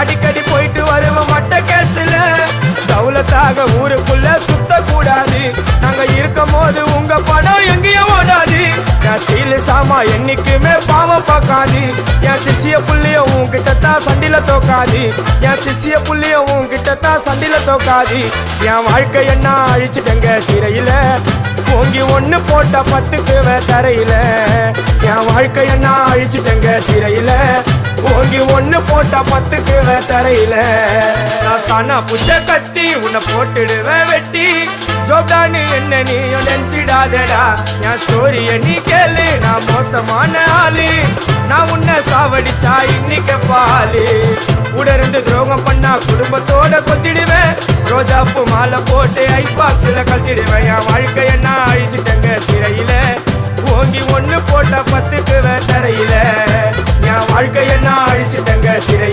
அடிக்கடி போயிட்டு வருவோம் மட்ட கேஸ்ல. தௌலத்தாக ஊருக்குள்ள சுத்த கூடாது. நாங்க இருக்கும் போது உங்க பணம் எங்கேயும் ஓடாது. என் ஸ்டீல் சாமா என்னைக்குமே பாவம் பார்க்காது. என் சிசிய புள்ளிய உன்கிட்ட தான் சண்டில தோக்காது. என் சிசிய புள்ளிய உன்கிட்ட தான் சண்டில தோக்காது. என் வாழ்க்கை என்ன அழிச்சிட்டங்க சிறையில. ஓங்கி ஒண்ணு போட்ட 10க்கு தரையில. என் வாழ்க்கை என்ன அழிச்சிட்டங்க சிறையில. ஓங்கி ஒண்ணு போட்ட 10க்கு தரையில. நான் சானா புஷ கத்தி உன்னை போட்டுடுவேன் வெட்டி. ஜோப்டானு என்ன நீ நினைச்சிடாதடா. என் ஸ்டோரிய நீ கேளு. நான் மோசமான ஆளு. நான் உன்னை சாவடிச்சா இன்னைக்கு பாலு. உடருந்து துரோகம் பண்ணா குடும்பத்தோட கொத்திடுவேன். ரோஜாப்பு மாலை போட்டு ஐஸ் பாக்ஸ்ல கழட்டிடுவேன். என் வாழ்க்கை என்ன அழிச்சிட்டங்க சிறையில. ஓங்கி ஒண்ணு போட்ட 10க்கு தரையில. என் வாழ்க்கை என்ன அழிச்சிட்டங்க சிறை.